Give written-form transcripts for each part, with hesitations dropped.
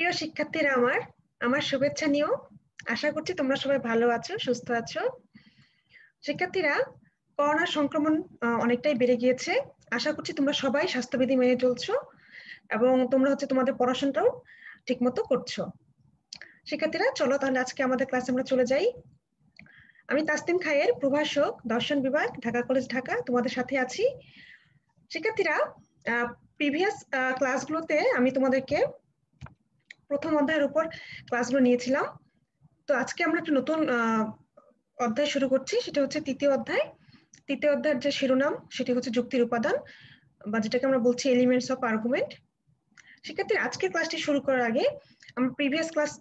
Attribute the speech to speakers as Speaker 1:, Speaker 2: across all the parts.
Speaker 1: প্রিয় শিক্ষার্থীরা আমার শুভেচ্ছা নিও। আশা করছি তোমরা সবাই ভালো আছো, সুস্থ আছো। শিক্ষার্থীরা, করোনা সংক্রমণ অনেকটাই বেড়ে গিয়েছে। আশা করছি তোমরা সবাই স্বাস্থ্যবিধি মেনে চলছো এবং তোমরা তোমাদের পড়াশোনাটাও ঠিকমতো করছো। শিক্ষার্থীরা, চলো তাহলে আজকে আমাদের ক্লাসে আমরা চলে যাই। আমি তাসনিম খায়ের, প্রভাষক, দর্শন বিভাগ, ঢাকা কলেজ, ঢাকা, তোমাদের সাথে আছি। শিক্ষার্থীরা, প্রিভিয়াস ক্লাসগুলোতে আমি তোমাদেরকে প্রথম অধ্যায়ের উপর ক্লাসগুলো নিয়েছিলাম। তো আজকে আমরা একটা নতুন অধ্যায় শুরু করছি, সেটা হচ্ছে তৃতীয় অধ্যায়। তৃতীয় অধ্যায়ের যে শিরোনাম সেটি হচ্ছে যুক্তির উপাদান, বা যেটাকে আমরা বলছি এলিমেন্টস অফ আর্গুমেন্ট। শিক্ষার্থী, আজকের ক্লাসটি শুরু করার আগে আমরা প্রিভিয়াস ক্লাস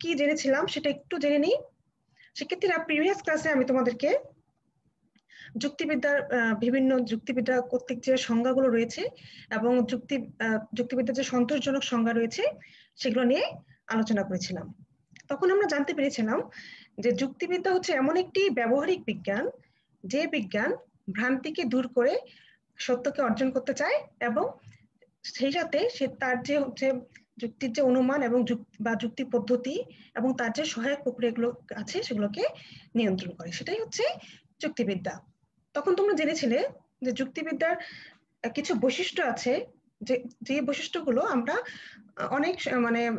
Speaker 1: কি জেনেছিলাম সেটা একটু জেনে নিই। শিক্ষার্থীরা, প্রিভিয়াস ক্লাসে আমি তোমাদেরকে যুক্তিবিদ্যার বিভিন্ন যুক্তিবিদ্যা কর্তৃক যে সংজ্ঞাগুলো রয়েছে এবং যুক্তিবিদ্যার যে সন্তোষজনক সংজ্ঞা রয়েছে সেগুলো নিয়ে আলোচনা করেছিলাম। তখন আমরা জানতে পেরেছিলাম যে যুক্তিবিদ্যা হচ্ছে এমন একটি ব্যবহারিক বিজ্ঞান, যে বিজ্ঞান ভ্রান্তিকে দূর করে সত্যকে অর্জন করতে চায় এবং সেই সাথে সে তার যে হচ্ছে যুক্তির যে অনুমান এবং যুক্তি পদ্ধতি এবং তার যে সহায়ক প্রক্রিয়াগুলো আছে সেগুলোকে নিয়ন্ত্রণ করে, সেটাই হচ্ছে যুক্তিবিদ্যা। তখন তোমরা জেনেছিলে যে যুক্তিবিদ্যার কিছু বৈশিষ্ট্য আছে, যে যে বৈশিষ্ট্যগুলো আমরা অনেক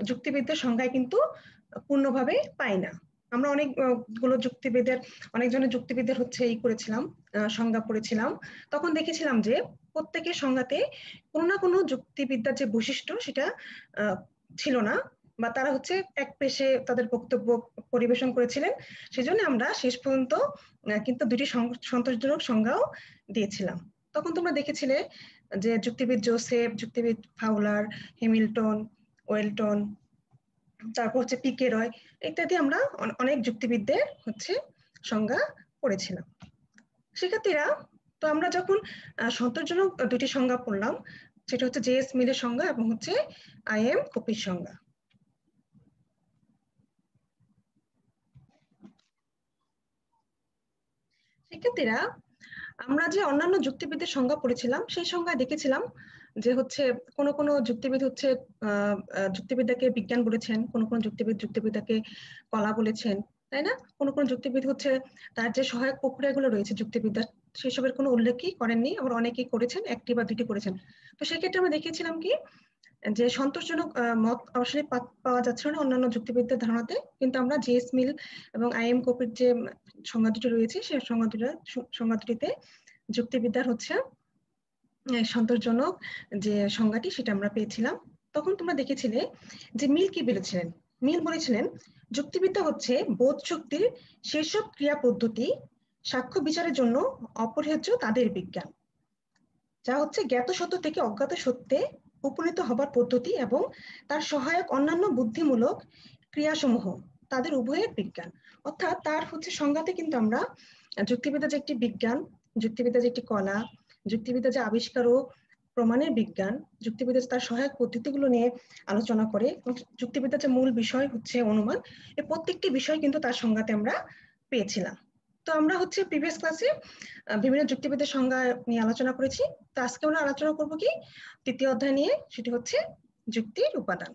Speaker 1: যুক্তিবিদ্যার সংজ্ঞায় কিন্তু পূর্ণভাবে পাই না। আমরা অনেকজনের যুক্তিবিদের হচ্ছে করেছিলাম, সংজ্ঞা পড়েছিলাম। তখন দেখেছিলাম যে প্রত্যেকের সংজ্ঞাতে কোনো না কোনো যুক্তিবিদ্যার যে বৈশিষ্ট্য সেটা ছিল না, বা তারা হচ্ছে এক পেশে তাদের বক্তব্য পরিবেশন করেছিলেন। সেজন্য আমরা শেষ পর্যন্ত কিন্তু দুটি সন্তোষজনক সংজ্ঞাও দিয়েছিলাম। তখন তোমরা দেখেছিলে যে যুক্তিবিদ জোসেফ, যুক্তিবিদ ফাউলার, হ্যামিল্টন, ওয়েলটন, তারপর হচ্ছে পিকে রয় ইত্যাদি আমরা অনেক যুক্তিবিদদের হচ্ছে সংজ্ঞা পড়েছিলাম। শিক্ষার্থীরা, তো আমরা যখন সন্তোষজনক দুটি সংজ্ঞা পড়লাম, সেটা হচ্ছে জে এস মিলের সংজ্ঞা এবং হচ্ছে আই এম কপির সংজ্ঞা। শিক্ষার্থীরা, আমরা যে অন্যান্য যুক্তিবিদের সংজ্ঞা পড়েছিলাম সেই সংজ্ঞায় দেখেছিলাম যে হচ্ছে কোন যুক্তিবিদ হচ্ছে যুক্তিবিদ্যাকে বিজ্ঞান বলেছেন, কোন যুক্তিবিদ যুক্তিবিদ্যাকে কলা বলেছেন, তাই না? কোন যুক্তিবিদ হচ্ছে তার যে সহায়ক প্রক্রিয়াগুলো রয়েছে যুক্তিবিদ্যা সেসবের কোনো উল্লেখই করেননি, আবার অনেকেই করেছেন, একটি বা দুটি করেছেন। তো সেক্ষেত্রে আমরা দেখিয়েছিলাম কি যে সন্তোষজনক মত আসলে পাওয়া যাচ্ছে না অন্যান্য যুক্তিবিদ্যার ধারণাতে, কিন্তু আমরা জে এস মিল এবং আই এম কপির যে সংজ্ঞা দুটি রয়েছে সেই সংজ্ঞা দুটিতে যুক্তিবিদ্যার হচ্ছে সন্তোষজনক যে সংজ্ঞাটি সেটা আমরা পেয়েছিলাম। তখন তোমরা দেখেছিলে যে মিল কি বলেছিলেন। মিল বলেছিলেন যুক্তিবিদ্যা হচ্ছে বোধ শক্তির সেসব ক্রিয়া পদ্ধতি সাক্ষ্য বিচারের জন্য অপরিহার্য তাদের বিজ্ঞান, যা হচ্ছে জ্ঞাত সত্য থেকে অজ্ঞাত সত্যে উপনীত হবার পদ্ধতি এবং তার সহায়ক অন্যান্য বুদ্ধিমূলক ক্রিয়াসমূহ তাদের উভয়ের বিজ্ঞান। অর্থাৎ তার হচ্ছে সংজ্ঞাতে কিন্তু আমরা যুক্তিবিদ্যা যে একটি বিজ্ঞান, যুক্তিবিদ্যা যে একটি কলা, যুক্তিবিদ্যা যে আবিষ্কার ও প্রমাণের বিজ্ঞান, যুক্তিবিদ্যা তার সহায়ক পদ্ধতিগুলো নিয়ে আলোচনা করে, যুক্তিবিদ্যার যে মূল বিষয় হচ্ছে অনুমান, এই প্রত্যেকটি বিষয় কিন্তু তার সংজ্ঞাতে আমরা পেয়েছিলাম। তো আমরা হচ্ছে প্রিভিয়াস ক্লাসে বিভিন্ন যুক্তিবিদ্যার সংজ্ঞা নিয়ে আলোচনা করেছি। তো আজকে আমরা আলোচনা করবো কি তৃতীয় অধ্যায় নিয়ে, সেটি হচ্ছে যুক্তির উপাদান।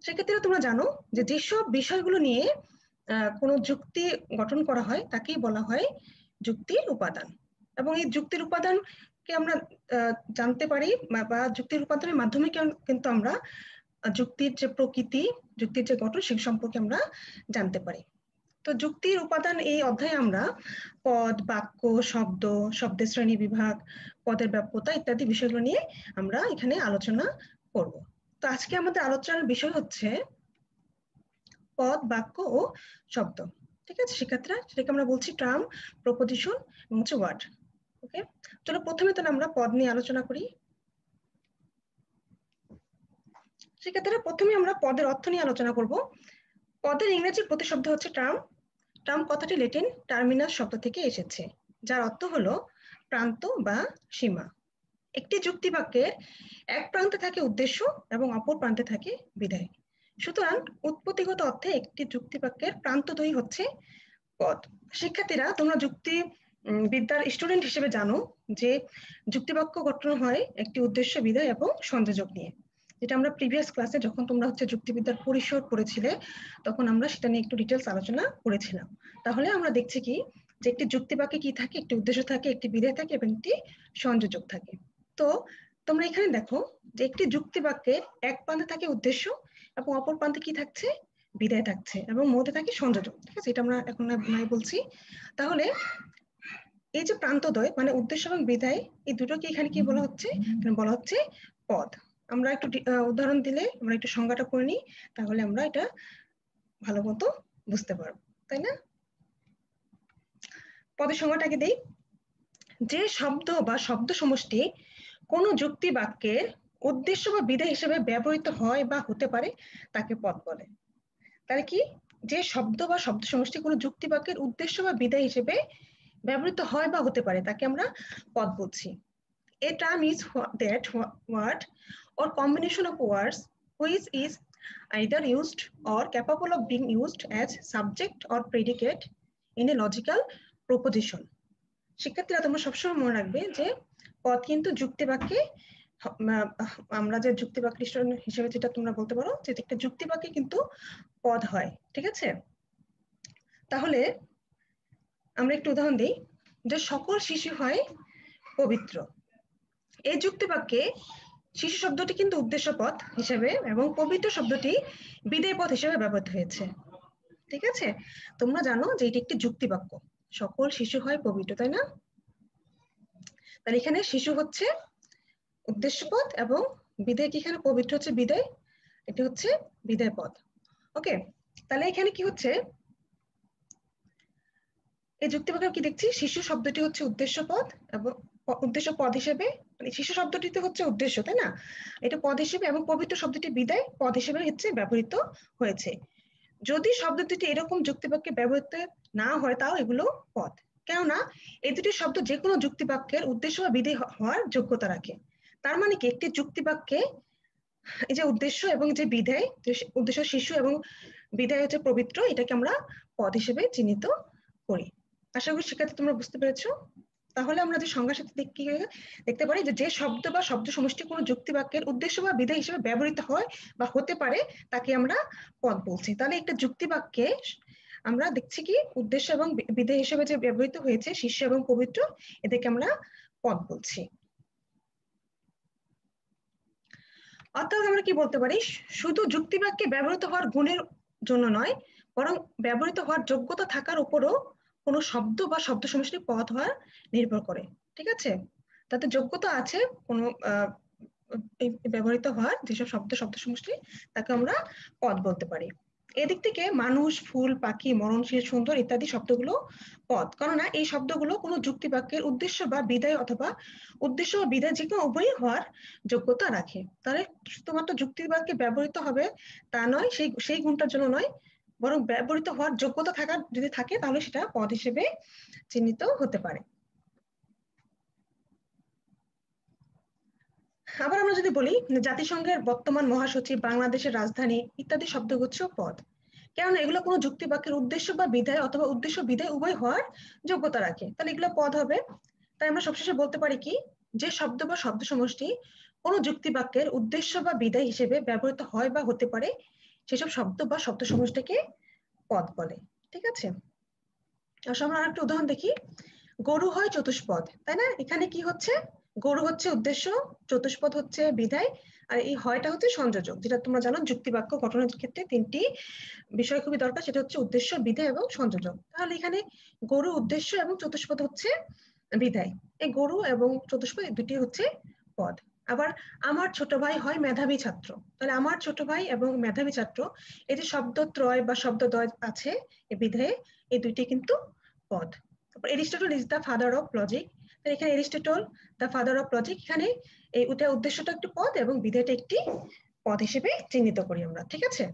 Speaker 1: সেক্ষেত্রে তোমরা জানো যে যেসব বিষয়গুলো নিয়ে কোনো যুক্তি গঠন করা হয় তাকেই বলা হয় যুক্তির উপাদান। এবং এই যুক্তির উপাদানকে আমরা জানতে পারি, বা যুক্তির উপাদানের মাধ্যমে কিন্তু আমরা যুক্তির যে প্রকৃতি, যুক্তির যে গঠন সে সম্পর্কে আমরা জানতে পারি। তো যুক্তির উপাদান এই অধ্যায়ে আমরা পদ, বাক্য, শব্দ, শব্দের শ্রেণী বিভাগ, পদের ব্যাপ্যতা ইত্যাদি বিষয়গুলো নিয়ে আমরা এখানে আলোচনা করব। তো আজকে আমাদের আলোচনার বিষয় হচ্ছে পদ, বাক্য ও শব্দ। ঠিক আছে শিক্ষার্থীরা, সেটাকে আমরা বলছি টার্ম, প্রপোজিশন এবং হচ্ছে ওয়ার্ড। ওকে, চলো প্রথমে তাহলে আমরা পদ নিয়ে আলোচনা করি। শিক্ষার্থীরা, প্রথমে আমরা পদের অর্থ নিয়ে আলোচনা করব। পদের ইংরেজি প্রতিশব্দ হচ্ছে টার্ম। টার্ম কথাটি ল্যাটিন টার্মিনাস শব্দ থেকে এসেছে, যার অর্থ হলো প্রান্ত বা সীমা। একটি যুক্তি বাক্যের এক প্রান্তে থাকে উদ্দেশ্য এবং অপর প্রান্তে থাকে বিধায়। সুতরাং উৎপত্তিগত অর্থে একটি যুক্তি বাক্যের প্রান্তদ্বয়ী হচ্ছে পদ। শিক্ষার্থীরা, তোমরা যুক্তি বিদ্যার স্টুডেন্ট হিসেবে জানো যে যুক্তিবাক্য গঠন হয় একটি উদ্দেশ্য, বিধায় এবং সংযোজক নিয়ে। যেটা আমরা প্রিভিয়াস ক্লাসে যখন তোমরা হচ্ছে যুক্তিবিদ্যার পরিসর পড়েছিলে তখন আমরা সেটা নিয়ে একটু ডিটেলস আলোচনা করেছিলাম। তাহলে আমরা দেখছি কি যে একটি যুক্তি বাক্যে কি থাকে, একটি উদ্দেশ্য থাকে, একটি বিধেয় থাকে এবং একটি সংযোজক থাকে। তো তোমরা এখানে দেখো যে একটি যুক্তি বাক্যের এক প্রান্তে থাকে উদ্দেশ্য এবং অপর প্রান্তে কি থাকছে, বিধেয় থাকছে এবং মধ্যে থাকে সংযোজক। ঠিক আছে, এটা আমরা এখন নাই বলছি। তাহলে এই যে প্রান্তদ্বয় মানে উদ্দেশ্য এবং বিধেয়, এই দুটোকে এখানে কি বলা হচ্ছে, বলা হচ্ছে পদ। আমরা একটু উদাহরণ দিলে আমরা একটু সংজ্ঞাটা করে নিই, তাহলে আমরা এটা ভালো মতো বুঝতে পারবো, তাই না? পদের সংজ্ঞাটাকে দেই। যে শব্দ বা শব্দ সমষ্টি কোনো যুক্তি বাক্যের উদ্দেশ্য বা বিধেয় হিসেবে ব্যবহৃত হয় বা হতে পারে তাকে পদ বলে। তাহলে কি, যে শব্দ বা শব্দ সমষ্টি কোনো যুক্তি বাক্যের উদ্দেশ্য বা বিধেয় হিসেবে ব্যবহৃত হয় বা হতে পারে তাকে আমরা পদ বলছি। A term is that word or combination of words which is either used or capable of being used as subject or predicate in a logical proposition. শিক্ষার্থীরা তোমরা সবসময় মনে রাখবে যে পদ কিন্তু যুক্তি বাক্যে, আমরা যে যুক্তি বাক্য হিসেবে যেটা তোমরা বলতে পারো যে একটা যুক্তি বাক্যে কিন্তু পদ হয়। ঠিক আছে, তাহলে আমরা একটু উদাহরণ দিই যে সকল শিশু হয় পবিত্র। এই যুক্তি বাক্যে শিশু শব্দটি কিন্তু উদ্দেশ্য পদ হিসেবে এবং পবিত্র শব্দটি বিধেয় পদ হিসেবে ব্যবহৃত হয়েছে। ঠিক আছে, তোমরা জানো যে এটি একটি যুক্তি বাক্য, সকল শিশু হয় পবিত্র, তাই না? তাহলে এখানে শিশু হচ্ছে উদ্দেশ্য পদ এবং বিধেয় কি, এখানে পবিত্র হচ্ছে বিধেয়, এটি হচ্ছে বিধেয় পদ। ওকে, তাহলে এখানে কি হচ্ছে, এই যুক্তি বাক্যে কি দেখছি, শিশু শব্দটি হচ্ছে উদ্দেশ্য পদ এবং উদ্দেশ্য পদ হিসেবে, মানে শিশু শব্দটিতে হচ্ছে উদ্দেশ্য, তাই না? এটা পদ হিসেবে এবং পবিত্র শব্দটি বিধেয় পদ হিসেবে হচ্ছে ব্যবহৃত হয়েছে। যদি শব্দ দুটি এরকম যুক্তিবাক্যে ব্যবহৃত না হয় তাও এগুলো পদ, কেননা এই দুটি শব্দ যে কোনো যুক্তিবাক্যের উদ্দেশ্য বা বিধেয় হওয়ার যোগ্যতা রাখে। তার মানে কি, একটি যুক্তিবাক্যে এই যে উদ্দেশ্য এবং যে বিধেয়, উদ্দেশ্য শিশু এবং বিধেয় হচ্ছে পবিত্র, এটাকে আমরা পদ হিসেবে চিহ্নিত করি। আশা করি শিক্ষার্থী তোমরা বুঝতে পেরেছো। তাহলে আমরা যে সংজ্ঞার সাথে দেখতে পারি যে শব্দ বা শব্দ সমষ্টি কোনো যুক্তি বাক্যের উদ্দেশ্য বা বিধেয় হিসেবে ব্যবহৃত হয় বা হতে পারে তাকে আমরা পদ বলছি। তাহলে একটা যুক্তি বাক্যে আমরা দেখছি কি উদ্দেশ্য এবং বিধেয় হিসেবে যে ব্যবহৃত হয়েছে শিষ্য এবং পবিত্র, এদেরকে আমরা পদ বলছি। অর্থাৎ আমরা কি বলতে পারি, শুধু যুক্তি বাক্যে ব্যবহৃত হওয়ার গুণের জন্য নয়, বরং ব্যবহৃত হওয়ার যোগ্যতা থাকার উপরও কোনো শব্দ বা শব্দ সমষ্টি পদ হওয়ার নির্ভর করে। ঠিক আছে, তাতে যোগ্যতা আছে কোনো ব্যবহৃত হওয়ার যেসব শব্দ শব্দ সমষ্টি, তাকে আমরা পদ বলতে পারি। এদিক থেকে মানুষ, ফুল, পাখি, মরণশীল, সুন্দর ইত্যাদি শব্দগুলো পদ, কেননা এই শব্দগুলো কোনো যুক্তি বাক্যের উদ্দেশ্য বা বিধেয় অথবা উদ্দেশ্য বা বিধেয় যে কোনো উভয়ই হওয়ার যোগ্যতা রাখে। তাহলে শুধুমাত্র যুক্তি বাক্যে ব্যবহৃত হবে তা নয়, সেই গুণটার জন্য নয়, বরং ব্যবহৃত হওয়ার যোগ্যতা থাকার যদি থাকে তাহলে সেটা পদ হিসেবে চিহ্নিত হতে পারে। আবার আমরা যদি বলি জাতিসংঘের বর্তমান মহাসচিব, বাংলাদেশের রাজধানী ইত্যাদি শব্দগুচ্ছ পদ, কেননা এগুলো কোনো যুক্তি বাক্যের উদ্দেশ্য বা বিধেয় অথবা উদ্দেশ্য বিধেয় উভয় হওয়ার যোগ্যতা রাখে, তাহলে এগুলো পদ হবে। তাই আমরা সবশেষে বলতে পারি কি, যে শব্দ বা শব্দ সমষ্টি কোনো যুক্তি বাক্যের উদ্দেশ্য বা বিধেয় হিসেবে ব্যবহৃত হয় বা হতে পারে সেসব শব্দ বা শব্দ সমষ্টিকে পদ বলে। ঠিক আছে, আমরা আরেকটা উদাহরণ দেখি। গরু হয় চতুষ্পদ, তাই না? এখানে কি হচ্ছে, গরু হচ্ছে উদ্দেশ্য, চতুষ্পদ হচ্ছে বিধেয়, আর এই হয়টা হচ্ছে সংযোজক। যেটা তোমরা জানো যুক্তি বাক্য গঠনের ক্ষেত্রে তিনটি বিষয় খুবই দরকার, সেটা হচ্ছে উদ্দেশ্য, বিধেয় এবং সংযোজক। তাহলে এখানে গরু উদ্দেশ্য এবং চতুষ্পদ হচ্ছে বিধেয়। এই গরু এবং চতুষ্পদ দুটি হচ্ছে পদ। আবার আমার ছোট ভাই হয় মেধাবী ছাত্র, তাহলে আমার ছোট ভাই এবং মেধাবী ছাত্র, এই যে শব্দত্রয় বা শব্দদ্বয় আছে এই বিধেয়, এই দুইটি কিন্তু পদ। তারপর Aristotle is the father of logic, এখানে Aristotle the father of logic, এখানে এই উদ্দেশ্যটা একটি পদ এবং বিধেয়টা একটি পদ হিসেবে চিহ্নিত করি আমরা। ঠিক আছে,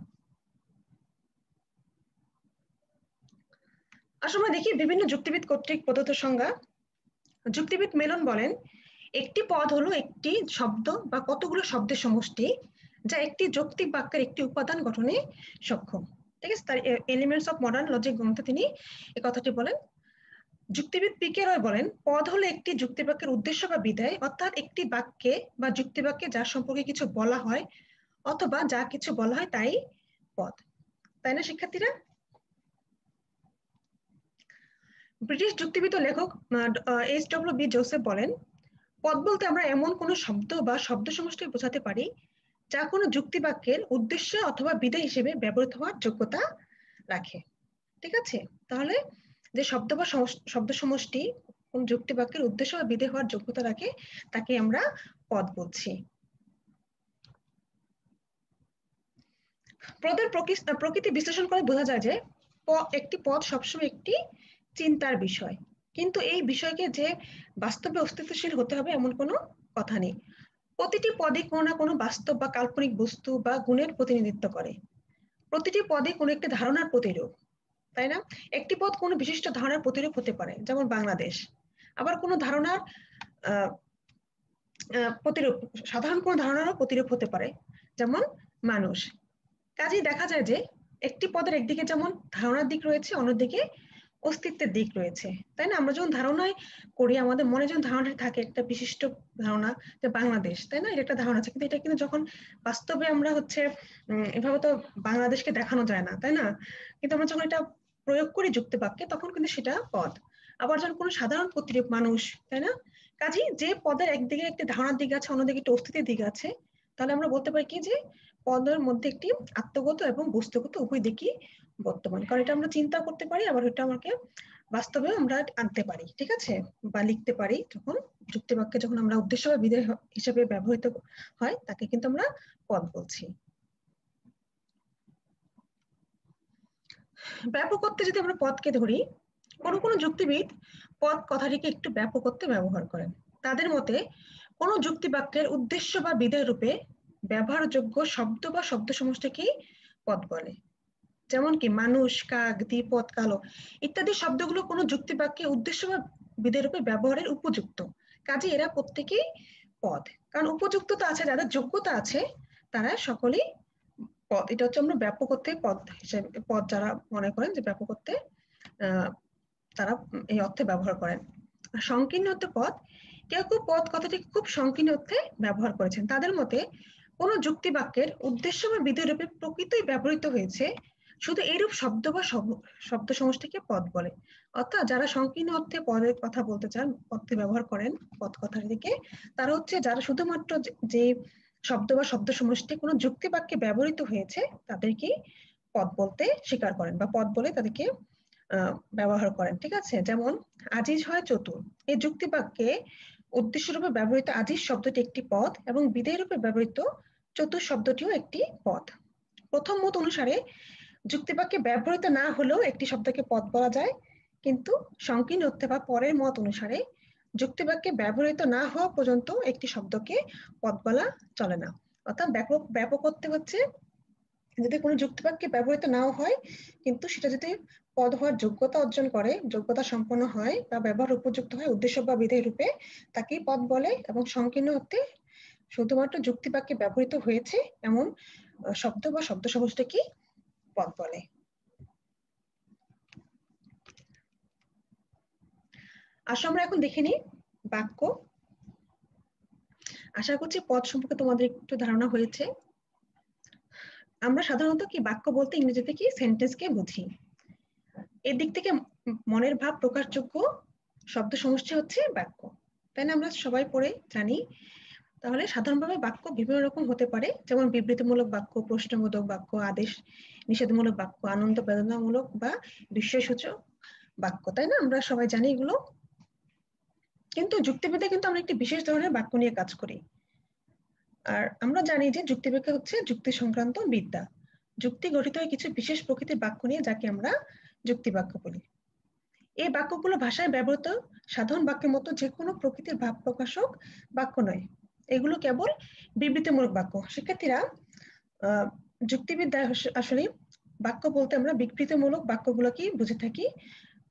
Speaker 1: আসলে আমরা দেখি বিভিন্ন যুক্তিবিদ কর্তৃক প্রদত্ত সংজ্ঞা। যুক্তিবিদ মেলন বলেন, একটি পদ হলো একটি শব্দ বা কতগুলো শব্দের সমষ্টি যা একটি যৌক্তিক বাক্যের একটি উপাদান গঠনে সক্ষম। ঠিক আছে, তার এলিমেন্টস অফ মডার্ন লজিক গ্রন্থে তিনি এই কথাটি বলেন। যুক্তিবিদ পিকে রয় বলেন, পদ হলো একটি যুক্তিবাক্যের উদ্দেশ্য বা বিধেয়, অর্থাৎ একটি বাক্যে বা যুক্তিবাক্যে যার সম্পর্কে কিছু বলা হয় অথবা যা কিছু বলা হয় তাই পদ, তাই না শিক্ষার্থীরা? ব্রিটিশ যুক্তিবিদ ও লেখক H.W. জোসেফ বলেন, পদ বলতে আমরা এমন কোনো শব্দ বা শব্দ সমষ্টি বোঝাতে পারি যা কোনো যুক্তিবাক্যের উদ্দেশ্য অথবা বিধেয় হিসেবে ব্যবহৃত হওয়ার যোগ্যতা রাখে। ঠিক আছে, তাহলে যে শব্দ বা শব্দ সমষ্টি কোন যুক্তিবাক্যের উদ্দেশ্য বা বিধেয় হওয়ার যোগ্যতা রাখে তাকে আমরা পদ বলছি। পদের প্রকৃতি বিশ্লেষণ করে বোঝা যায় যে একটি পদ সবসময় একটি চিন্তার বিষয়, কিন্তু এই বিষয়কে যে বাস্তবে অস্তিত্বশীল হতে হবে এমন কোনো কথা নেই। প্রতিটি পদে কোনো না কোনো বাস্তব বা কাল্পনিক বস্তু বা গুণের প্রতিনিধিত্ব করে। প্রতিটি পদে কোনো একটি ধারণার প্রতিরূপ, তাই না? একটি পদ কোনো বিশিষ্ট ধারণার প্রতিরূপ হতে পারে, যেমন বাংলাদেশ। আবার কোনো ধারণার প্রতিরূপ, সাধারণ কোনো ধারণারও প্রতিরূপ হতে পারে, যেমন মানুষ। কাজেই দেখা যায় যে একটি পদের একদিকে যেমন ধারণার দিক রয়েছে, অন্যদিকে অস্তিত্বের দিক রয়েছে, তাই না? আমরা যখন ধারণায় করি, আমাদের মনে যখন ধারণাটা থাকে একটা বিশিষ্ট ধারণা যে বাংলাদেশ, তাই না? এটা একটা ধারণা আছে, কিন্তু এটা কিন্তু যখন বাস্তবে আমরা হচ্ছে এভাবে তো বাংলাদেশকে দেখানো যায় না, তাই না? কিন্তু আমরা যখন এটা প্রয়োগ করি যুক্তি বাক্যে, তখন কিন্তু সেটা পদ। আবার যখন কোনো সাধারণ প্রতিরূপ মানুষ, তাই না? কাজেই যে পদের একদিকে একটি ধারণার দিক আছে, অন্যদিকে একটি অস্তিত্বের দিক আছে, তাহলে আমরা বলতে পারি কি যে পদের মধ্যে একটি আত্মগত এবং বস্তুগত উভয় দিকই বর্তমান, কারণ এটা আমরা চিন্তা করতে পারি, আবার এটা আমাকে বাস্তবে আমরা আনতে পারি, ঠিক আছে, বা লিখতে পারি। যখন যুক্তিবাক্যে যখন আমরা উদ্দেশ্য বা বিধেয় হিসেবে ব্যবহৃত হয় তাকে কিন্তু আমরা পদ বলছি। ব্যাপকত্বে যদি আমরা পদকে ধরি, কোনো কোনো যুক্তিবিদ পদ কথাটিকে একটু ব্যাপকত্বে ব্যবহার করেন। তাদের মতে কোনো যুক্তিবাক্যের উদ্দেশ্য বা বিধেয় রূপে ব্যবহারযোগ্য শব্দ বা শব্দ সমষ্টিকেই পদ বলে। যেমন কি মানুষ, কাক, দ্বিপদ, কালো ইত্যাদি শব্দগুলো কোনো যুক্তিবাক্যে উদ্দেশ্য বা বিধেয় রূপে ব্যবহারের উপযুক্ত, কাজে এরা প্রত্যেকেই পদ। কারণ উপযুক্ততা আছে, যাদের যোগ্যতা আছে তারা সকলেই পদ। এটা হচ্ছে আমরা ব্যাপকত্বে পদ হিসেবে, পদ যারা মনে করেন যে ব্যাপকত্বে তারা এই অর্থে ব্যবহার করেন। সংকীর্ণ অর্থে পদ, কেউ কেউ পদ কথাটিকে খুব সংকীর্ণ অর্থে ব্যবহার করেছেন। তাদের মতে কোনো যুক্তিবাক্যের উদ্দেশ্য বা বিধেয় রূপে প্রকৃতই ব্যবহৃত হয়েছে শুধু এইরূপ শব্দ বা শব্দ সমষ্টিকে পদ বলে। অর্থাৎ যারা সংকীর্ণ অর্থে পদের কথা বলতে চান, অর্থে ব্যবহার করেন পদ কথাটিকে, তারা হচ্ছে যারা শুধুমাত্র যে শব্দ বা শব্দ সমষ্টি কোনো যুক্তিবাক্যে ব্যবহৃত হয়েছে তাদেরকে পদ বলতে স্বীকার করেন, বা পদ বলে তাদেরকে ব্যবহার করেন। ঠিক আছে, যেমন আজিজ হয় চতুর, এই যুক্তিবাক্যে উদ্দেশ্যরূপে ব্যবহৃত আজিজ শব্দটি একটি পদ এবং বিধেয় রূপে ব্যবহৃত চতুর শব্দটিও একটি পদ। প্রথম মত অনুসারে যুক্তিবাক্যে ব্যবহৃত না হলেও একটি শব্দকে পদ বলা যায়, কিন্তু সংকীর্ণ অর্থে বা পরের মত অনুসারে যুক্তিবাক্যে ব্যবহৃত না হওয়া পর্যন্ত একটি শব্দকে পদ বলা চলে না। অর্থাৎ ব্যাপক অর্থে হচ্ছে যদি কোনো যুক্তিবাক্যে ব্যবহৃত নাও হয়, কিন্তু সেটা যদি পদ হওয়ার যোগ্যতা অর্জন করে, যোগ্যতা সম্পন্ন হয় বা ব্যবহার উপযুক্ত হয় উদ্দেশ্য বা বিধেয় রূপে, তাকেই পদ বলে। এবং সংকীর্ণ অর্থে শুধুমাত্র যুক্তিবাক্যে ব্যবহৃত হয়েছে এমন শব্দ বা শব্দ সমষ্টিকে পদ বলে। আসলে আমরা এখন দেখে নিই বাক্য। আশা করছি পদ সম্পর্কে তোমাদের একটু ধারণা হয়েছে। আমরা সাধারণত কি বাক্য বলতে ইংরেজিতে কি সেন্টেন্সকে বুঝি। এদিক থেকে মনের ভাব প্রকাশযোগ্য শব্দ সমষ্টি হচ্ছে বাক্য, তাই না? আমরা সবাই পড়ে জানি। তাহলে সাধারণভাবে বাক্য বিভিন্ন রকম হতে পারে, যেমন বিবৃতিমূলক বাক্য, প্রশ্নবোধক বাক্য, আদেশ নিষেধমূলক বাক্য, আনন্দ বেদনামূলক বা বিস্ময়সূচক বাক্য, তাই না? আমরা সবাই জানি এগুলো। কিন্তু যুক্তিবিদ্যায় কিন্তু আমরা একটি বিশেষ ধরনের বাক্য নিয়ে কাজ করি। আর আমরা জানি যে যুক্তিবিদ্যা হচ্ছে যুক্তি সংক্রান্ত বিদ্যা। যুক্তি গঠিত হয় কিছু বিশেষ প্রকৃতির বাক্য নিয়ে, যাকে আমরা যুক্তি বাক্য বলি। এই বাক্যগুলো ভাষায় ব্যবহৃত সাধারণ বাক্যের মতো যে কোনো প্রকৃতির ভাব প্রকাশক বাক্য নয়, এগুলো কেবল বিবৃতিমূলক বাক্য। শিক্ষার্থীরা, যুক্তিবিদ্যায় আসলে বাক্য বলতে আমরা বিবৃতিমূলক বাক্যগুলোকেই বুঝে থাকি,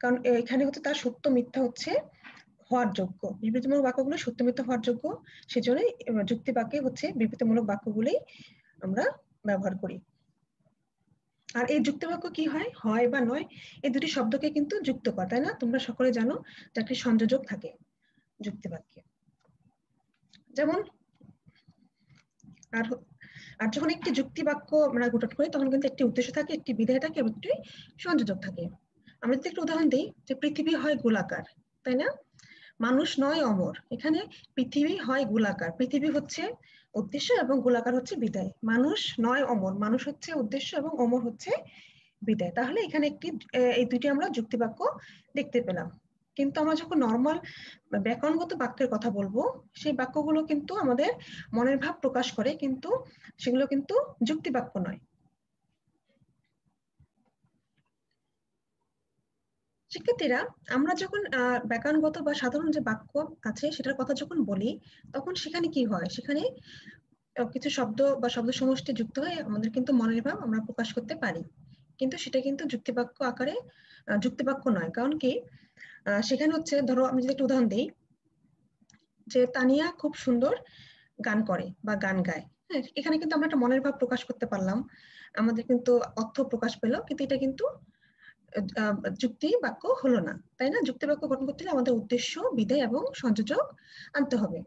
Speaker 1: কারণ এখানে হচ্ছে তার সত্য মিথ্যা হচ্ছে হওয়ার যোগ্য। বিবৃতিমূলক বাক্যগুলো সত্য মিথ্যা হওয়ার যোগ্য, সেজন্যই যুক্তি বাক্যে হচ্ছে বিবৃতিমূলক বাক্যগুলোই আমরা ব্যবহার করি। আর এই যুক্ত বাক্য কি হয়, হয় বা নয়, এই দুটি শব্দকে কিন্তু যুক্ত করে, তাই না? তোমরা সকলে জানো যাকে সংযোজক থাকে যুক্তি বাক্যে। যেমন আর আর যখন একটি যুক্তি বাক্য আমরা গঠন করি তখন কিন্তু একটি উদ্দেশ্য থাকে, একটি বিধেয় থাকে এবং একটি সংযোজক থাকে। আমরা যদি একটা উদাহরণ দিই যে পৃথিবী হয় গোলাকার, তাই না? মানুষ নয় অমর, এখানে পৃথিবী হয় গোলাকার, পৃথিবী হচ্ছে উদ্দেশ্য এবং গোলাকার হচ্ছে বিদায়। মানুষ নয় অমর, মানুষ হচ্ছে উদ্দেশ্য এবং অমর হচ্ছে বিদায়। তাহলে এখানে এই দুইটি আমরা যুক্তি বাক্য দেখতে পেলাম। কিন্তু আমরা যখন নর্মাল ব্যাকরণগত বাক্যের কথা বলবো, সেই বাক্যগুলো কিন্তু আমাদের মনের ভাব প্রকাশ করে, কিন্তু সেগুলো কিন্তু যুক্তি বাক্য নয়। শিক্ষার্থীরা, আমরা যখন ব্যাকরণগত বা সাধারণ যে বাক্য আছে সেটার কথা যখন বলি, তখন সেখানে কি হয়, সেখানে কিছু শব্দ বা শব্দ সমষ্টি যুক্ত হয়ে আমাদের কিন্তু মনের ভাব আমরা প্রকাশ করতে পারি, কিন্তু সেটা কিন্তু যুক্তিবাক্য আকারে যুক্তিবাক্য নয়। কারণ কি, সেখানে হচ্ছে ধরো আমি যদি একটা উদাহরণ দিই যে তানিয়া খুব সুন্দর গান করে বা গান গায়, হ্যাঁ, এখানে কিন্তু আমরা একটা মনের ভাব প্রকাশ করতে পারলাম, আমাদের কিন্তু অর্থ প্রকাশ পেলো, কিন্তু এটা কিন্তু যুক্তি বাক্য হলো না, তাই না? যুক্তি বাক্য গঠন করতে হলে আমাদের উদ্দেশ্য, বিধেয় এবং সংযোজক আনতে হবে।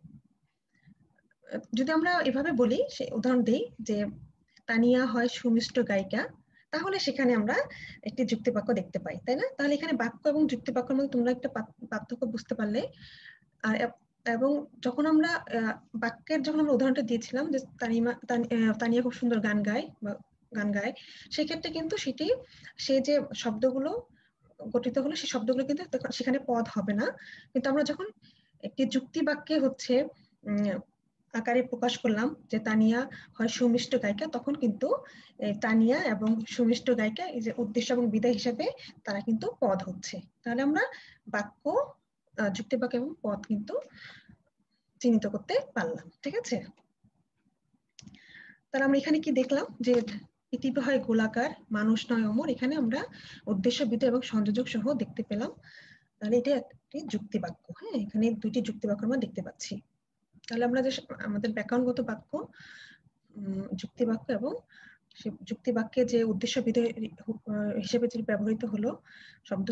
Speaker 1: যদি আমরা এভাবে বলি, সে উদাহরণ দিই যে তানিয়া হয় সুমিষ্ট গায়িকা, তাহলে সেখানে আমরা একটি যুক্তি বাক্য দেখতে পাই, তাই না? তাহলে এখানে বাক্য এবং যুক্তি বাক্যের মধ্যে তোমরা একটা পার্থক্য বুঝতে পারলে। আর এবং যখন আমরা বাক্যের যখন আমরা উদাহরণটা দিয়েছিলাম যে তানিয়া খুব সুন্দর গান গায় বা গান গায়, সেক্ষেত্রে কিন্তু সে যে শব্দগুলো গঠিত হলো, সেই শব্দগুলো কিন্তু সেখানে পদ হবে না। কিন্তু আমরা যখন একটি যুক্তি বাক্যে হচ্ছে আকারে প্রকাশ করলাম যে তানিয়া হয় সুমিষ্ট গায়িকা, তখন কিন্তু তানিয়া এবং সুমিষ্ট গায়িকা এই যে উদ্দেশ্য এবং বিদায় হিসেবে তারা কিন্তু পদ হচ্ছে। তাহলে আমরা বাক্য, যুক্তি বাক্য এবং পদ কিন্তু চিহ্নিত করতে পারলাম, ঠিক আছে? তাহলে আমরা এখানে কি দেখলাম যে পৃথিবী হয় গোলাকার, মানুষ নয় অমর, এখানে আমরা উদ্দেশ্য, বিধেয় এবং সংযোজক সহ দেখতে পেলাম। তাহলে এটা একটি যুক্তি বাক্য। হ্যাঁ, এখানে দুটি যুক্তি বাক্য আমরা দেখতে পাচ্ছি। তাহলে আমরা যে আমাদের ব্যাকরণগত বাক্য, যুক্তি বাক্য এবং যুক্তি বাক্যে যে উদ্দেশ্য, বিধেয় হিসেবে যে ব্যবহৃত হলো শব্দ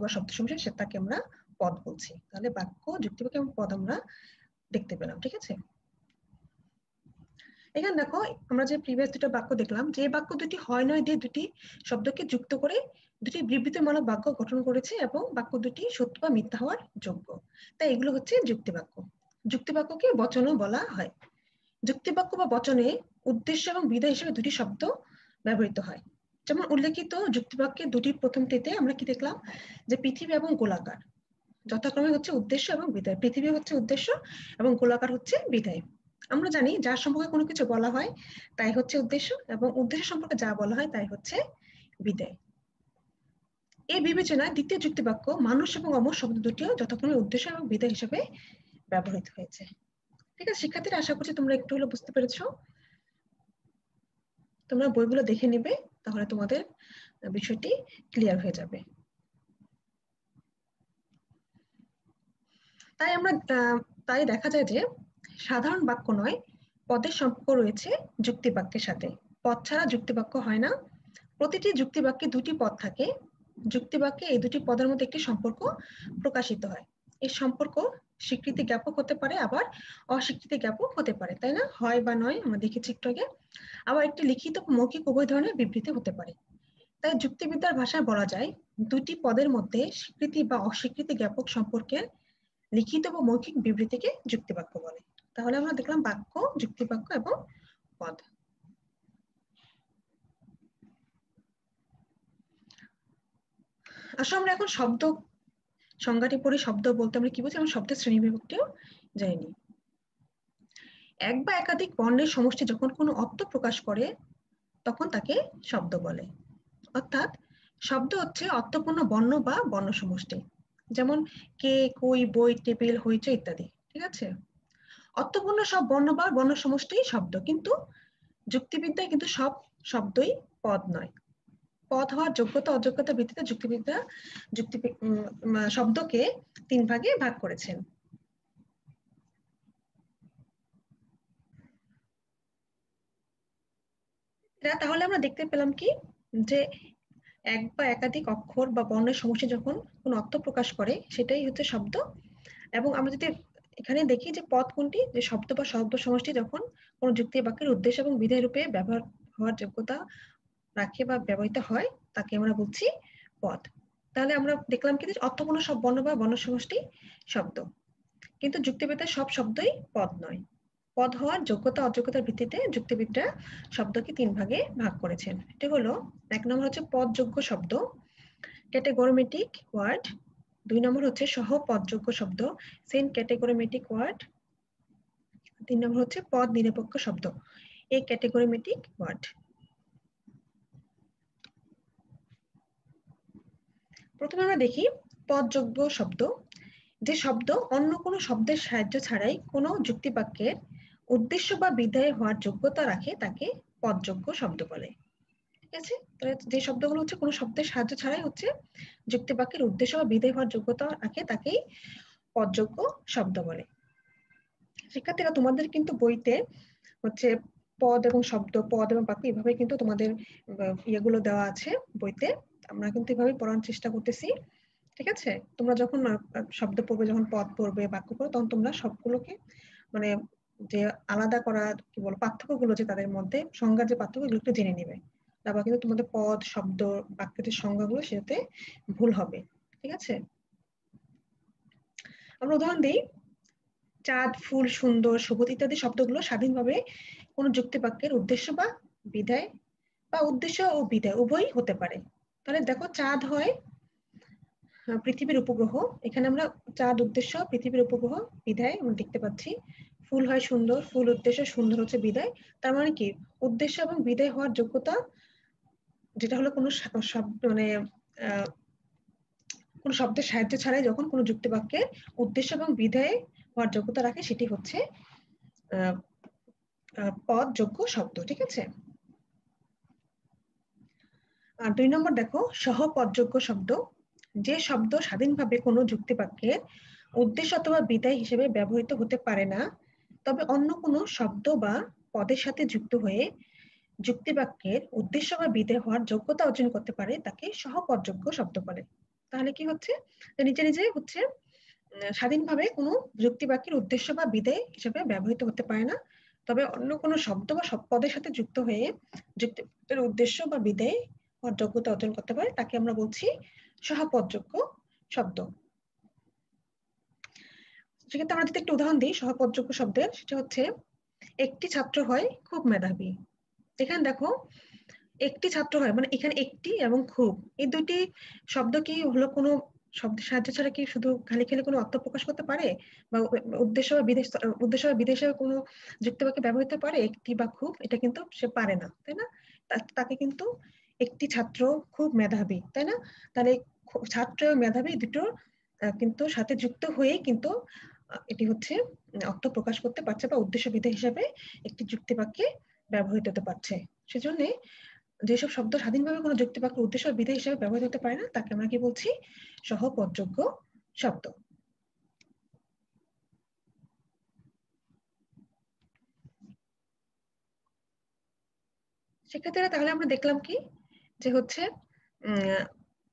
Speaker 1: বা শব্দ সমষ্টি, সেটাকে আমরা পদ বলছি। তাহলে বাক্য, যুক্তি বাক্য এবং পদ আমরা দেখতে পেলাম, ঠিক আছে? এখানে দেখো, আমরা যে প্রিভিয়াস দুটো বাক্য দেখলাম, যে বাক্য দুটি হয় নয় দিয়ে দুটি শব্দকে যুক্ত করে দুটি বিবৃতিমূলক বাক্য গঠন করেছে এবং বাক্য দুটি সত্য বা মিথ্যা হওয়ার যোগ্য, তাই এগুলো হচ্ছে যুক্তি বাক্য। যুক্তি বাক্যকে বচনও বলা হয়। যুক্তি বাক্য বা বচনে উদ্দেশ্য এবং বিধেয় হিসেবে দুটি শব্দ ব্যবহৃত হয়। যেমন উল্লেখিত যুক্তি বাক্যের দুটি প্রথমটিতে আমরা কি দেখলাম যে পৃথিবী এবং গোলাকার যথাক্রমে হচ্ছে উদ্দেশ্য এবং বিধেয়। পৃথিবী হচ্ছে উদ্দেশ্য এবং গোলাকার হচ্ছে বিধেয়। আমরা জানি যার সম্পর্কে কোনো কিছু বলা হয় তাই হচ্ছে উদ্দেশ্য, এবং উদ্দেশ্য সম্পর্কে যা বলা হয় তাই হচ্ছে বিধেয়। এই বিবেচনায় দ্বিতীয় যুক্তি বাক্য মানুষ এবং অমর শব্দ দুটিও যথাক্রমে উদ্দেশ্য এবং বিধেয় হিসেবে ব্যবহৃত হয়েছে। ঠিক আছে শিক্ষার্থীরা, আশা করছি তোমরা একটু হলেও বুঝতে পেরেছো। তোমরা বইগুলো দেখে নিবে, তাহলে তোমাদের বিষয়টি ক্লিয়ার হয়ে যাবে। তাই দেখা যায় যে সাধারণ বাক্য নয়, পদের সম্পর্ক রয়েছে যুক্তি বাক্যের সাথে। পদ ছাড়া যুক্তি বাক্য হয় না। প্রতিটি যুক্তি বাক্যে দুটি পদ থাকে। যুক্তি বাক্যে এই দুটি পদের মধ্যে একটি সম্পর্ক প্রকাশিত হয়। এই সম্পর্ক স্বীকৃতি জ্ঞাপক হতে পারে, আবার অস্বীকৃতি জ্ঞাপক হতে পারে, তাই না? হয় বা নয় আমরা দেখেছি একটু আগে। আবার একটি লিখিত মৌখিক উভয় ধরনের বিবৃতি হতে পারে। তাই যুক্তিবিদ্যার ভাষায় বলা যায় দুটি পদের মধ্যে স্বীকৃতি বা অস্বীকৃতি জ্ঞাপক সম্পর্কের লিখিত বা মৌখিক বিবৃতিকে যুক্তিবাক্য বলে। তাহলে আমরা দেখলাম বাক্য, যুক্তিবাক্য এবং পদ। আসলে আমরা এখন শব্দ সংজ্ঞাটি পড়ি। শব্দ বলতে আমরা কি বুঝি, আমরা শব্দের শ্রেণীবিভক্তিও জানি। এক বা একাধিক বর্ণের সমষ্টি যখন কোনো অর্থ প্রকাশ করে তখন তাকে শব্দ বলে। অর্থাৎ শব্দ হচ্ছে অর্থপূর্ণ বর্ণ বা বর্ণ সমষ্টি, যেমন কে, কই, বই, টেবিল, হইচই ইত্যাদি। ঠিক আছে, অর্থপূর্ণ সব বর্ণ বা বর্ণ সমষ্টি শব্দ। কিন্তু যুক্তিবিদ্যায় কিন্তু সব শব্দই পদ নয়। পদ হওয়ার যোগ্যতা অযোগ্যতা ভিত্তিতে যুক্তিবিদ্যা শব্দকে 3 ভাগে ভাগ করেছেন। তাহলে আমরা দেখতে পেলাম কি, যে এক বা একাধিক অক্ষর বা বর্ণের সমষ্টি যখন কোন অর্থ প্রকাশ করে সেটাই হচ্ছে শব্দ। এবং আমরা যদি এখানে দেখি যে পদ কোনটি, যে শব্দ বা শব্দ সমষ্টি যখন কোন যুক্তি বাক্যের উদ্দেশ্য এবং বিধেয় রূপে ব্যবহার হওয়ার যোগ্যতা রাখে বা ব্যবহৃত হয় তাকে আমরা বলছি পদ। তাহলে আমরা দেখলাম কি অর্থপূর্ণ সব বর্ণ বা বর্ণ সমষ্টি শব্দ, কিন্তু যুক্তিবিদ্যার সব শব্দই পদ নয়। পদ হওয়ার যোগ্যতা অযোগ্যতার ভিত্তিতে যুক্তিবিদরা শব্দকে 3 ভাগে ভাগ করেছেন। এটি হলো, 1 নম্বর হচ্ছে পদযোগ্য শব্দ, ক্যাটেগোরিমেটিক ওয়ার্ড। 2 নম্বর হচ্ছে সহপদযোগ্য শব্দ, সেম ক্যাটেগোরিমেটিক ওয়ার্ড। 3 নম্বর হচ্ছে পদ নিরপেক্ষ শব্দ, এ ক্যাটেগোরিমেটিক ওয়ার্ড। প্রথমে আমরা দেখি পদযোগ্য শব্দ। যে শব্দ অন্য কোনো শব্দের সাহায্য ছাড়াই কোনো যুক্তিবাক্যের উদ্দেশ্য বা বিধেয় হওয়ার যোগ্যতা রাখে তাকে পদযোগ্য শব্দ বলে। ঠিক আছে, তাহলে যে শব্দগুলো হচ্ছে কোনো শব্দের সাহায্য ছাড়াই হচ্ছে যুক্তিবাক্যের উদ্দেশ্য বা বিধেয় হওয়ার যোগ্যতা রাখে তাকেই পদযোগ্য শব্দ বলে। শিক্ষার্থীরা, তোমাদের কিন্তু বইতে হচ্ছে পদ এবং শব্দ, পদ এবং বাক্য এভাবে কিন্তু তোমাদের ইয়েগুলো দেওয়া আছে বইতে। আমরা কিন্তু এভাবে পড়ানোর চেষ্টা করতেছি। ঠিক আছে, তোমরা যখন শব্দ পড়বে, যখন পদ পড়বে, বাক্য পড়বে, তখন তোমরা সবগুলোকে মানে যে আলাদা করা কি বল পার্থক্যগুলো যে তাদের মধ্যে সংজ্ঞার যে পার্থক্যগুলো একটু জেনে নিবে। তারপর কিন্তু তোমাদের পদ, শব্দ, বাক্যের যে সংজ্ঞাগুলো সেটাতে ভুল হবে। ঠিক আছে, আমরা উদাহরণ দিই। চাঁদ, ফুল, সুন্দর, সবুজ ইত্যাদি শব্দগুলো স্বাধীনভাবে কোনো যুক্তিবাক্যের উদ্দেশ্য বা বিধায় বা উদ্দেশ্য ও বিধায় উভয়ই হতে পারে। তাহলে দেখো, চাঁদ হয় পৃথিবীর উপগ্রহ, এখানে আমরা চাঁদ উদ্দেশ্য, পৃথিবীর উপগ্রহ, বিধায় আমরা দেখতে পাচ্ছি। ফুল হয় সুন্দর, ফুল উদ্দেশ্য, সুন্দর হচ্ছে বিধায়। তার মানে কি, উদ্দেশ্য এবং বিধায় হওয়ার যোগ্যতা যেটা হলো কোনো শব্দ মানে কোনো শব্দের সাহায্য ছাড়াই যখন কোনো যুক্তিবাক্যের উদ্দেশ্য এবং বিধায় হওয়ার যোগ্যতা রাখে সেটি হচ্ছে পদযোগ্য শব্দ। ঠিক আছে, আর 2 নম্বর দেখো, সহপদযোগ্য শব্দ। যে শব্দ স্বাধীনভাবে কোনো যুক্তিবাক্যের উদ্দেশ্য অথবা বিধায় হিসেবে ব্যবহৃত হতে পারে না, তবে অন্য কোনো শব্দ বা পদের সাথে যুক্ত হয়ে যুক্তিবাক্যের উদ্দেশ্য বা বিধেয় হওয়ার যোগ্যতা অর্জন করতে পারে তাকে সহপদযোগ্য শব্দ বলে। তাহলে কি হচ্ছে, নিজে নিজে হচ্ছে স্বাধীনভাবে কোনো যুক্তিবাক্যের উদ্দেশ্য বা বিধেয় হিসেবে ব্যবহৃত হতে পারে না, তবে অন্য কোনো শব্দ বা পদের সাথে যুক্ত হয়ে যুক্তিবাক্যের উদ্দেশ্য বা বিধেয় হওয়ার যোগ্যতা অর্জন করতে পারে তাকে আমরা বলছি সহপদযোগ্য শব্দ। সেক্ষেত্রে আমরা যদি একটা উদাহরণ দিই সহপদযোগ্য শব্দের, সেটা হচ্ছে একটি ছাত্র হয় খুব মেধাবী। এখানে দেখো, একটি ছাত্র হয় মানে এখানে একটি এবং খুব, এই দুটি শব্দ কি হলো কোনো শব্দের সাহায্য ছাড়া কি শুধু খালি খালি কোনো অর্থ প্রকাশ করতে পারে, বা উদ্দেশ্য বা বিদেশে কোনো যুক্তিবাক্যে ব্যবহৃত পারে একটি বা খুব? এটা কিন্তু সে পারে না, তাই না? তাকে কিন্তু একটি ছাত্র খুব মেধাবী, তাই না? তাহলে ছাত্র এবং মেধাবী দুটো কিন্তু সাথে যুক্ত হয়েই কিন্তু এটি হচ্ছে অর্থ প্রকাশ করতে পারছে বা উদ্দেশ্য বিধেয় হিসাবে একটি যুক্তিবাক্যে ব্যবহৃত হতে পারছে। সেজন্য যেসব শব্দ স্বাধীনভাবে কোনো যুক্তিবাক্যের উদ্দেশ্য বা বিধেয় হিসেবে ব্যবহৃত হতে পারে না তাকে আমরা কি বলছি, সহপদযোগ্য শব্দ। শিক্ষার্থীরা, তাহলে আমরা দেখলাম কি যে হচ্ছে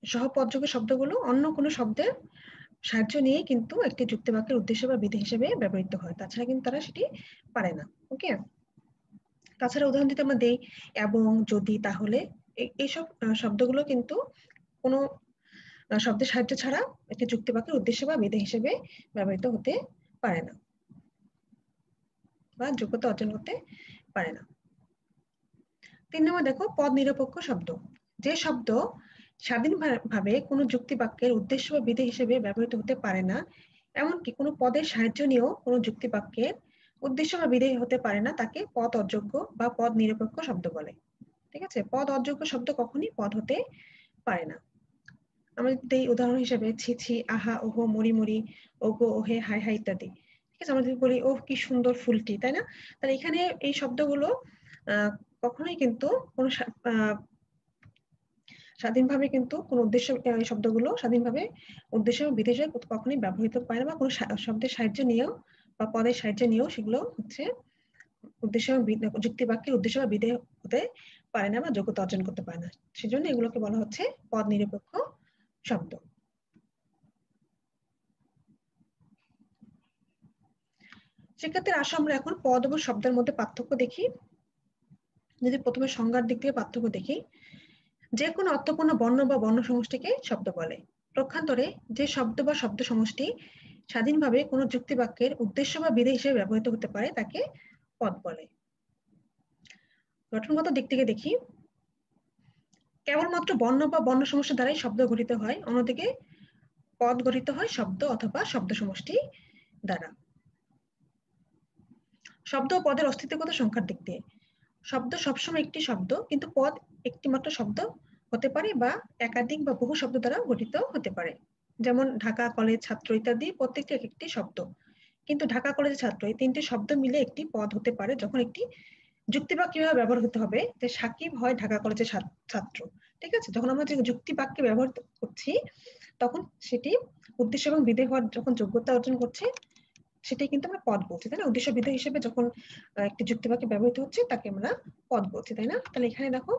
Speaker 1: সহপদযোগ্য শব্দগুলো অন্য কোনো শব্দের সাহায্য নিয়ে কিন্তু একটি যুক্তিবাক্যের উদ্দেশ্য বা বিধেয় হিসেবে ব্যবহৃত হয়, তাছাড়া কিন্তু তারা সেটি পারে না। ওকে, তাছাড়া উদাহরণ দিতে আমরা দেই এবং, যদি, তাহলে, এইসব শব্দগুলো কিন্তু কোনো শব্দের সাহায্য ছাড়া একটি যুক্তিবাক্যের উদ্দেশ্য বা বিধেয় হিসেবে ব্যবহৃত হতে পারে না বা যোগ্যতা অর্জন করতে পারে না। 3 নম্বর দেখো, পদ নিরপেক্ষ শব্দ। যে শব্দ স্বাধীনভাবে কোনো যুক্তিবাক্যের উদ্দেশ্য বা বিধেয় হিসেবে ব্যবহৃত হতে পারে না, এমনকি কোনো পদের সাহায্য নিয়েও কোনো যুক্তিবাক্যের উদ্দেশ্য বা বিধেয় হতে পারে না, তাকে পদ অযোগ্য বা পদ নিরপেক্ষ শব্দ বলে। ঠিক আছে, পদ অযোগ্য শব্দ কখনই পদ হতে পারে না। আমরা যদি উদাহরণ হিসেবে ছি ছি, আহা, ওহো, মরি মরি, ওগো, ওহে, হাই হাই ইত্যাদি। ঠিক আছে, আমরা যদি বলি ওহ কি সুন্দর ফুলটি, তাই না? তাহলে এখানে এই শব্দগুলো কখনোই কিন্তু কোনো স্বাধীনভাবে কিন্তু কোনো উদ্দেশ্য, এই শব্দগুলো স্বাধীনভাবে উদ্দেশ্য বিদেশে কখনোই ব্যবহৃত পারে না, বা কোনো শব্দের সাহায্য নিয়েও বা পদের সাহায্য নিয়েও সেগুলো হচ্ছে উদ্দেশ্য যুক্তিবাক্যের উদ্দেশ্য বা বিধেয় হতে পারে না বা যোগ্যতা অর্জন করতে পারে না। সেজন্য এগুলোকে বলা হচ্ছে পদ নিরপেক্ষ শব্দ। শিক্ষার্থীরা আসো আমরা এখন পদ এবং শব্দের মধ্যে পার্থক্য দেখি। যদি প্রথমে সংজ্ঞার দিক থেকে পার্থক্য দেখি, যে কোনো অর্থপূর্ণ বর্ণ বা বর্ণ সমষ্টিকে শব্দ বলে। পক্ষান্তরে যে শব্দ বা শব্দ সমষ্টি স্বাধীনভাবে কোনো যুক্তি বাক্যের উদ্দেশ্য বা বিধেয় হিসেবে ব্যবহৃত হতে পারে তাকে পদ বলে। গঠনগত দিক থেকে দেখি, কেবলমাত্র বর্ণ বা বর্ণ সমষ্টি দ্বারাই শব্দ গঠিত হয়, অন্যদিকে পদ গঠিত হয় শব্দ অথবা শব্দ সমষ্টি দ্বারা। শব্দ ও পদের অস্তিত্বগত সংখ্যার দিক দিয়ে, শব্দ সবসময় একটি শব্দ, কিন্তু পদ একটি মাত্র শব্দ হতে পারে বা একাধিক বা বহু শব্দ দ্বারা গঠিত হতে পারে। যেমন ঢাকা কলেজ ছাত্র ইত্যাদি প্রত্যেকটি এক একটি শব্দ, কিন্তু ঢাকা কলেজের ছাত্র এই তিনটি শব্দ মিলে একটি পদ হতে পারে যখন একটি যুক্তিবাক্য কিভাবে ব্যবহার হতে হবে, যে সাকিব হয় ঢাকা কলেজের ছাত্র। ঠিক আছে, যখন আমরা যে যুক্তি বাক্যে ব্যবহার করছি তখন সেটি উদ্দেশ্য এবং বিধেয় হওয়ার যখন যোগ্যতা অর্জন করছে সেটাই কিন্তু আমরা পদ বলছি, তাই না? উদ্দেশ্য বিধেয় হিসেবে যখন একটি যুক্তি বাক্যে ব্যবহৃত হচ্ছে তাকে আমরা পদ বলছি, তাই না? তাহলে এখানে দেখো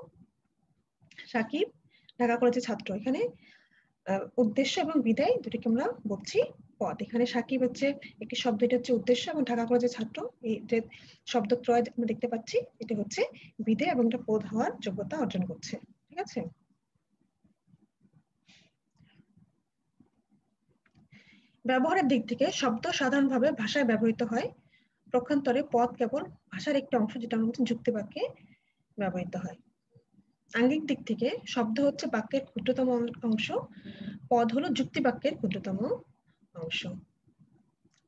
Speaker 1: সাকিব ঢাকা কলেজের ছাত্র, এখানে উদ্দেশ্য এবং বিধেয় দুটিকে আমরা বলছি পদ। এখানে সাকিব হচ্ছে একটি শব্দ, এটা হচ্ছে উদ্দেশ্য, এবং ঢাকা কলেজের ছাত্র এই যে শব্দত্রয় আমরা দেখতে পাচ্ছি এটা হচ্ছে বিধেয় এবং এটা পদ হওয়ার যোগ্যতা অর্জন করছে। ঠিক আছে, ব্যবহারের দিক থেকে শব্দ সাধারণভাবে ভাষায় ব্যবহৃত হয়, পক্ষান্তরে পদ কেবল ভাষার একটি অংশ যেটা আমরা বলছি যুক্তি বাক্যে ব্যবহৃত হয়। আঙ্গিক দিক থেকে শব্দ হচ্ছে বাক্যের ক্ষুদ্রতম অংশ, পদ হলো যুক্তি বাক্যের ক্ষুদ্রতম অংশ।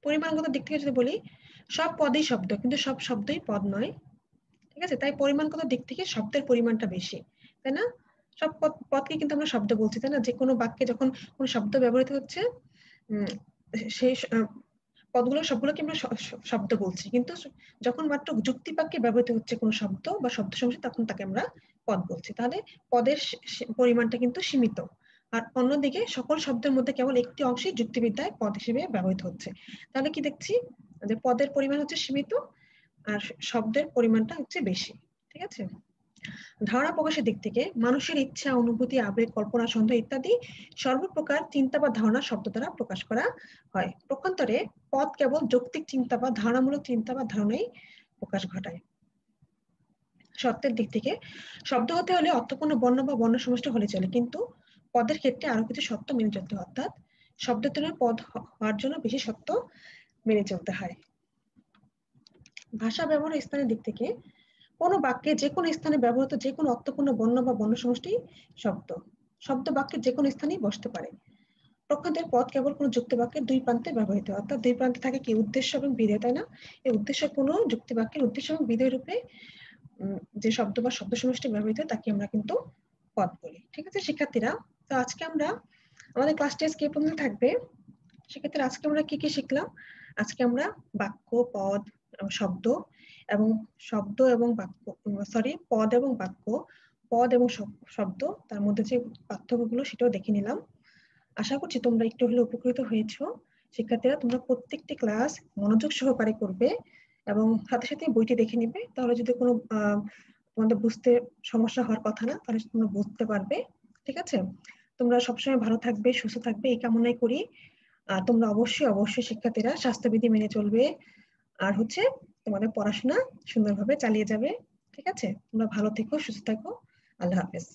Speaker 1: পরিমাণগত দিক থেকে যদি বলি, সব পদই শব্দ কিন্তু সব শব্দই পদ নয়। ঠিক আছে, তাই পরিমাণগত দিক থেকে শব্দের পরিমাণটা বেশি, তাই না? সব পদকে কিন্তু আমরা শব্দ বলছি, তাই না? যে কোনো বাক্যে যখন কোনো শব্দ ব্যবহৃত হচ্ছে সেই পদগুলো সবগুলোকে আমরা শব্দ বলছি, কিন্তু যখন মাত্র যুক্তি বাক্যে ব্যবহৃত হচ্ছে কোনো শব্দ বা শব্দ সমষ্টি তখন তাকে আমরা পদ বলছি। তাহলে পদের পরিমাণটা কিন্তু সীমিত, আর অন্যদিকে সকল শব্দের মধ্যে কেবল একটি অংশই যুক্তিবিদ্যায় পদ হিসেবে ব্যবহৃত হচ্ছে। তাহলে কি দেখছি, যে পদের পরিমাণ হচ্ছে সীমিত আর শব্দের পরিমাণটা হচ্ছে বেশি। ঠিক আছে, ধারণা প্রকাশের দিক থেকে মানুষের ইচ্ছা, অনুভূতি, আবেগ, কল্পনা, সন্দেহ ইত্যাদি সর্বপ্রকার চিন্তা বা ধারণা শব্দ দ্বারা প্রকাশ করা হয়। পক্ষান্তরে পদ কেবল যৌক্তিক চিন্তা বা ধারণামূলক চিন্তা বা ধারণাই প্রকাশ ঘটায়। সত্যের দিক থেকে শব্দ হতে হলে অর্থপূর্ণ বর্ণ বা বর্ণ সমষ্টি হলে চলে, কিন্তু পদের ক্ষেত্রে আরো কিছু শর্ত মেনে চলতে হয়, অর্থাৎ শব্দের তুলনায় পদ হওয়ার জন্য বেশি শর্ত মেনে চলতে হয়। ভাষা ব্যবহার স্থানের দিক থেকে কোনো বাক্যে যে কোনো স্থানে ব্যবহৃত যে কোনো অর্থপূর্ণ বর্ণ বা বর্ণ সমষ্টি শব্দ, শব্দ বাক্যের যে কোনো স্থানেই বসতে পারে। পক্ষান্তরে পদ কেবল কোনো যুক্তি বাক্যের দুই প্রান্তে ব্যবহৃত হয়, অর্থাৎ দুই প্রান্তে থাকে কি উদ্দেশ্য এবং বিধেয়, তাই না? এই উদ্দেশ্য কোনো যুক্তি বাক্যের উদ্দেশ্য এবং বিধেয় রূপে যে শব্দ বা শব্দ সমষ্টি ব্যবহৃত হয় তাকে আমরা কিন্তু পদ বলি। ঠিক আছে শিক্ষার্থীরা, তো আজকে আমরা আমাদের ক্লাস টেস্ট কে পর্যন্ত থাকবে। সেক্ষেত্রে আজকে আমরা কি কি শিখলাম? আজকে আমরা বাক্য, পদ, শব্দ এবং বাক্য, পদ এবং বাক্য, পদ এবং শব্দ তার মধ্যে যে পার্থক্যগুলো সেটাও দেখে নিলাম। আশা করছি তোমরা একটু হলে উপকৃত হয়েছো। শিক্ষার্থীরা তোমরা প্রত্যেকটি ক্লাস মনোযোগ সহকারে করবে এবং সাথে সাথে বইটি দেখে নিবে, তাহলে যদি কোনো তোমাদের বুঝতে সমস্যা হওয়ার কথা না, তাহলে তোমরা বুঝতে পারবে। ঠিক আছে, তোমরা সবসময় ভালো থাকবে, সুস্থ থাকবে এই কামনাই করি। তোমরা অবশ্যই শিক্ষার্থীরা স্বাস্থ্যবিধি মেনে চলবে, আর হচ্ছে তোমাদের পড়াশোনা সুন্দরভাবে চালিয়ে যাবে। ঠিক আছে, তোমরা ভালো থেকো, সুস্থ থাকো। আল্লাহ হাফেজ।